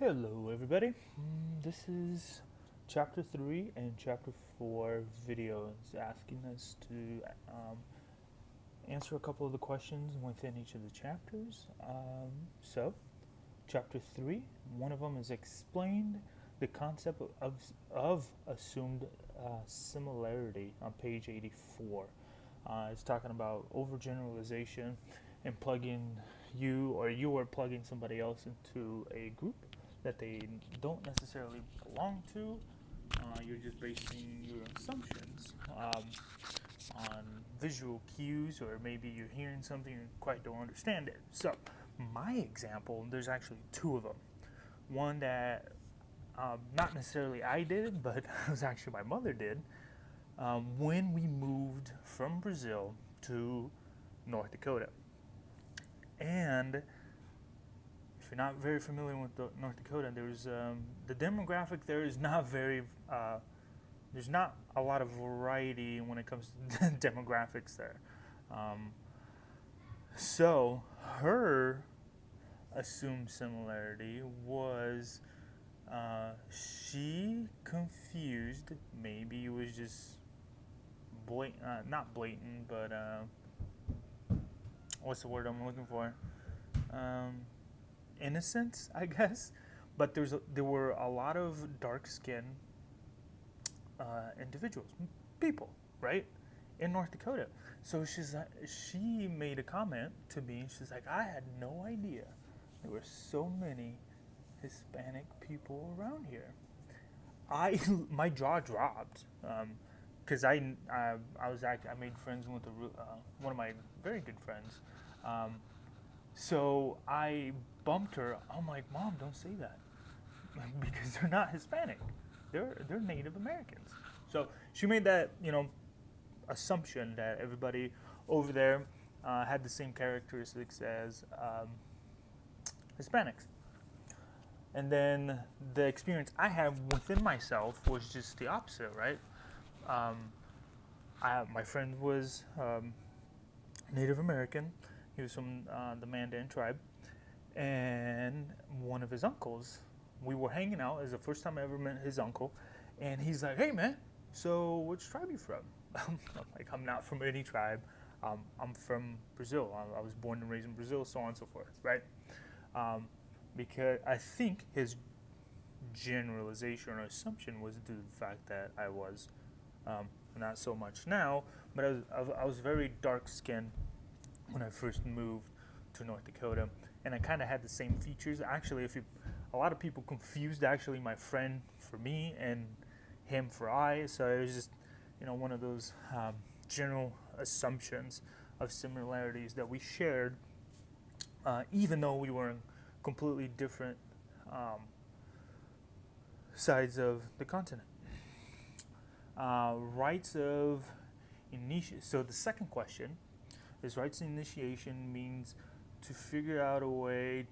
Hello, everybody. This is Chapter 3 and Chapter 4 videos asking us to answer a couple of the questions within each of the chapters. Chapter 3, one of them is explained the concept of assumed similarity on page 84. It's talking about overgeneralization and plugging you are plugging somebody else into a group that they don't necessarily belong to. You're just basing your assumptions on visual cues, or maybe you're hearing something and quite don't understand it. So, my example, there's actually two of them. One that not necessarily I did, but it was actually my mother did. When we moved from Brazil to North Dakota. And if you're not very familiar with North Dakota, there's the demographic there is not very. There's not a lot of variety when it comes to demographics there. Um, so her assumed similarity was she confused. Maybe it was just not blatant, but what's the word I'm looking for? Um, Innocence, I guess. But there were a lot of dark skinned individuals, people, right, in North Dakota. So she made a comment to me. She's like, I had no idea there were so many Hispanic people around here. My jaw dropped because I made friends with one of my very good friends. Um, so I bumped her. I'm like, Mom, don't say that because they're not Hispanic. They're Native Americans. So she made that assumption that everybody over there had the same characteristics as Hispanics. And then the experience I had within myself was just the opposite, right? Um, my friend was Native American. He was from the Mandan tribe, and one of his uncles. We were hanging out. It was the first time I ever met his uncle, and he's like, "Hey, man, so which tribe are you from?" I'm like, "I'm not from any tribe. I'm from Brazil. I was born and raised in Brazil, so on and so forth, right?" Um, because I think his generalization or assumption was due to the fact that I was not so much now, but I was very dark skinned when I first moved to North Dakota, and I kind of had the same features. Actually, a lot of people confused actually my friend for me and him for I, so it was just one of those general assumptions of similarities that we shared, even though we were in completely different sides of the continent. Rites of initiation. So the second question is rites of initiation means to figure out a way,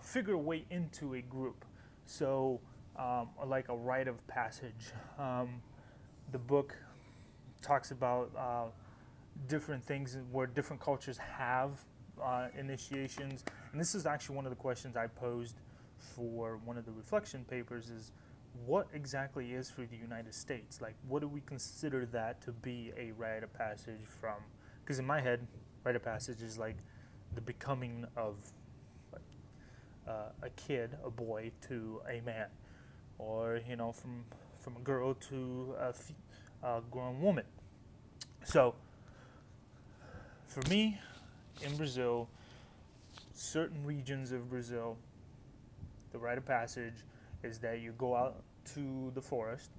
figure a way into a group. So like a rite of passage. The book talks about different things where different cultures have initiations, and this is actually one of the questions I posed for one of the reflection papers is what exactly is for the United States? Like, what do we consider that to be a rite of passage from? Because in my head, rite of passage is like the becoming of like, a kid, a boy, to a man, or from a girl to a grown woman. So, for me, in Brazil, certain regions of Brazil, the rite of passage is that you go out to the forest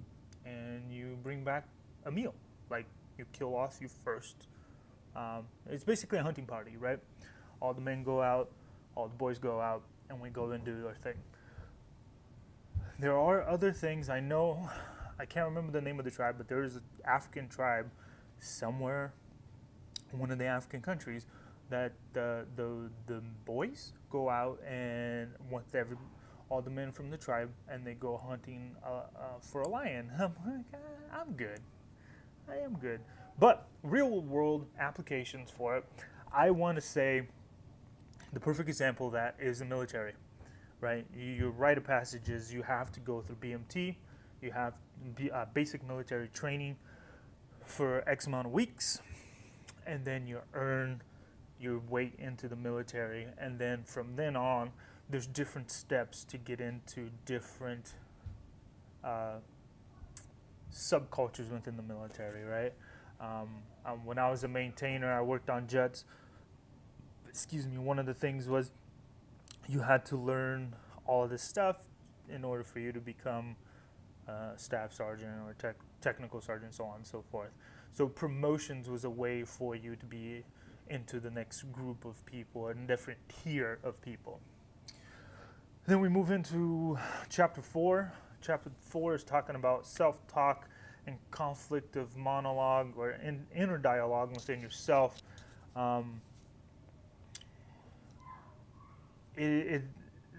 and you bring back a meal. Like you kill off your first. It's basically a hunting party, right? All the men go out, all the boys go out, and we go and do our thing. There are other things I know. I can't remember the name of the tribe, but there is an African tribe somewhere in one of the African countries that the boys go out and with all the men from the tribe, and they go hunting for a lion. I'm like, I'm good. I am good. But real world applications for it, I want to say the perfect example of that is the military. right? Your rite of passage is you have to go through BMT, you have basic military training for X amount of weeks, and then you earn your way into the military. And then from then on, there's different steps to get into different subcultures within the military, right? When I was a maintainer, I worked on jets. Excuse me. One of the things was you had to learn all of this stuff in order for you to become staff sergeant or technical sergeant, so on and so forth. So promotions was a way for you to be into the next group of people, a different tier of people. Then we move into chapter 4. Chapter 4 is talking about self-talk and conflict of monologue or inner dialogue within yourself.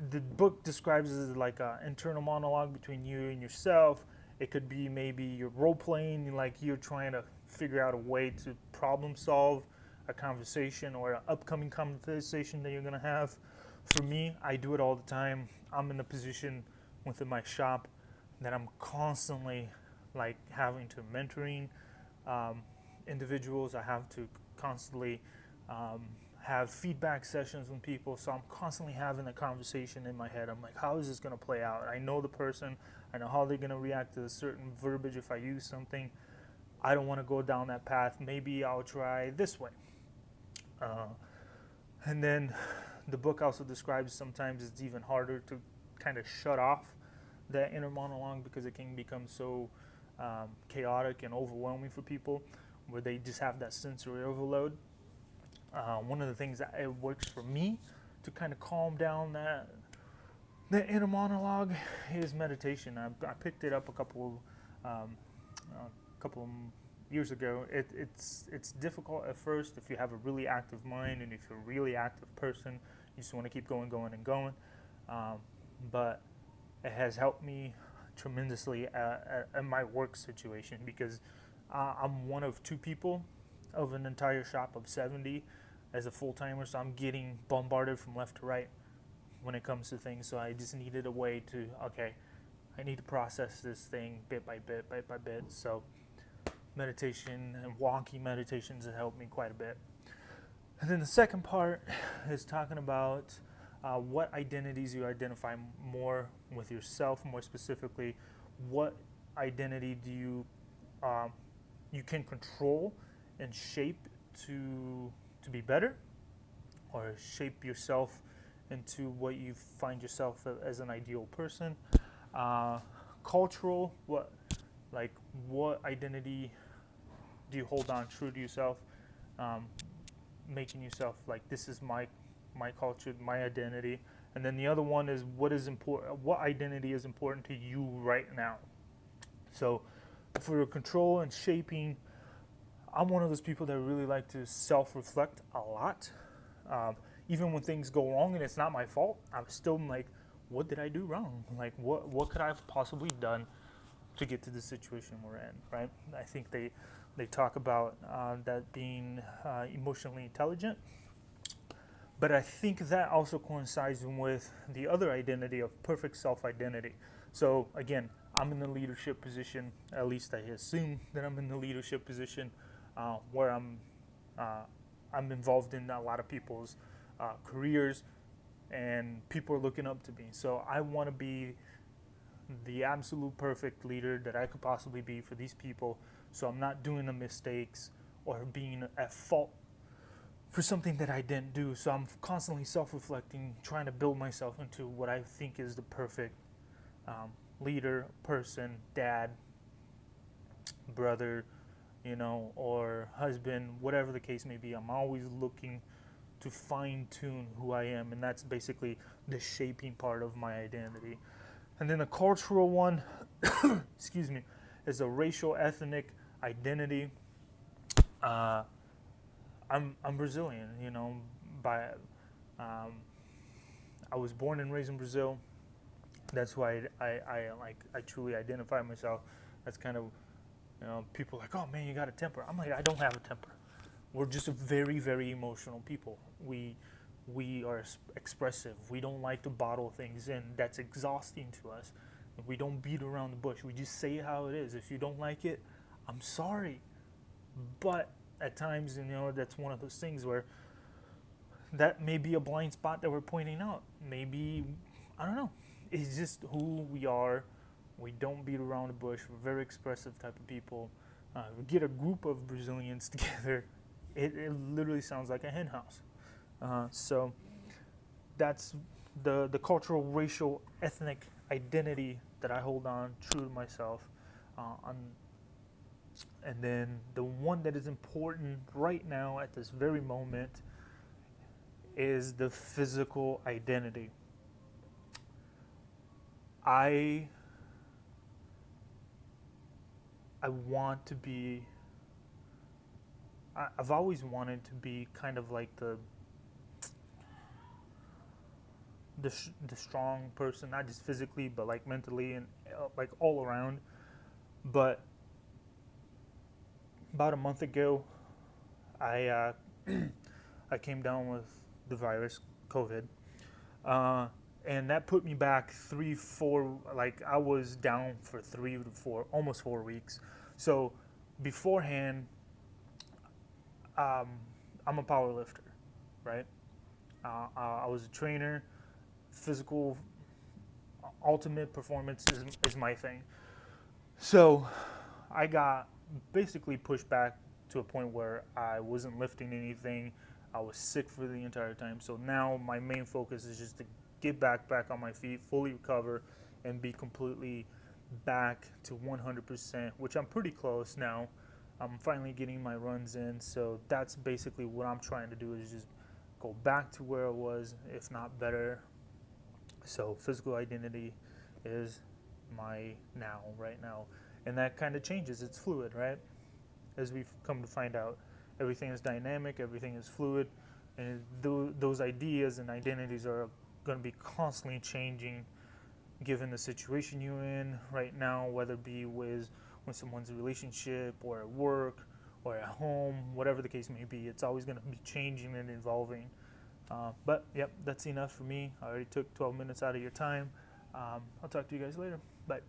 The book describes it as like an internal monologue between you and yourself. It could be maybe you're role playing, like you're trying to figure out a way to problem solve a conversation or an upcoming conversation that you're going to have. For me, I do it all the time. I'm in a position within my shop that I'm constantly like having to mentoring individuals. I have to constantly have feedback sessions with people, so I'm constantly having a conversation in my head. I'm like, how is this going to play out? I know the person. I know how they're going to react to a certain verbiage if I use something. I don't want to go down that path. Maybe I'll try this way. And then the book also describes sometimes it's even harder to kind of shut off that inner monologue because it can become so chaotic and overwhelming for people where they just have that sensory overload. One of the things that it works for me to kind of calm down that inner monologue is meditation. I picked it up a couple years ago. It's difficult at first if you have a really active mind and if you're a really active person. You just want to keep going. But it has helped me tremendously at my work situation because I'm one of 2 people of an entire shop of 70 as a full-timer, so I'm getting bombarded from left to right when it comes to things. So I just needed a way to, okay, I need to process this thing bit by bit. So meditation and walking meditations have helped me quite a bit. And then the second part is talking about what identities you identify more with yourself. More specifically, what identity do you can control and shape to be better, or shape yourself into what you find yourself as an ideal person. Cultural, what identity do you hold on true to yourself, making yourself like, this is my culture, my identity. And then the other one is what identity is important to you right now. So for control and shaping, I'm one of those people that really like to self-reflect a lot. Even when things go wrong and it's not my fault, I'm still like, what did I do wrong? Like, what could I have possibly done to get to the situation we're in, right? I think they talk about that being emotionally intelligent. But I think that also coincides with the other identity of perfect self-identity. So again, I'm in the leadership position, at least I assume that I'm in the leadership position, where I'm involved in a lot of people's careers, and people are looking up to me. So I want to be the absolute perfect leader that I could possibly be for these people, so I'm not doing the mistakes or being at fault for something that I didn't do. So I'm constantly self-reflecting, trying to build myself into what I think is the perfect leader, person, dad, brother, or husband, whatever the case may be. I'm always looking to fine-tune who I am, and that's basically the shaping part of my identity. And then the cultural one, excuse me, is a racial ethnic identity. I'm Brazilian, I was born and raised in Brazil. That's why I truly identify myself. That's kind of, people are like, oh man, you got a temper. I'm like, I don't have a temper. We're just a very, very emotional people. We we are expressive. We don't like to bottle things in. That's exhausting to us. We don't beat around the bush. We just say it how it is. If you don't like it, I'm sorry. But at times, that's one of those things where that may be a blind spot that we're pointing out. Maybe, I don't know. It's just who we are. We don't beat around the bush. We're very expressive type of people. We get a group of Brazilians together. It literally sounds like a hen house. So that's the cultural, racial, ethnic identity that I hold on true to myself. And then the one that is important right now at this very moment is the physical identity. I want to be. I've always wanted to be kind of like the strong person, not just physically, but like mentally and like all around. But about a month ago, I I came down with the virus, COVID, and that put me back 3-4. Like I was down for 3 to 4, almost 4 weeks. So beforehand, I'm a power lifter, right? I was a trainer. Physical, ultimate performance is my thing. So I got basically pushed back to a point where I wasn't lifting anything. I was sick for the entire time. So now my main focus is just to get back on my feet, fully recover, and be completely back to 100%, which I'm pretty close now. I'm finally getting my runs in. So that's basically what I'm trying to do, is just go back to where I was, if not better. So physical identity is my now, right now. And that kind of changes. It's fluid, right? As we've come to find out, everything is dynamic, everything is fluid, and those ideas and identities are going to be constantly changing given the situation you're in right now, whether it be with someone's relationship or at work or at home, whatever the case may be. It's always going to be changing and evolving. But yep, that's enough for me. I already took 12 minutes out of your time. I'll talk to you guys later. Bye.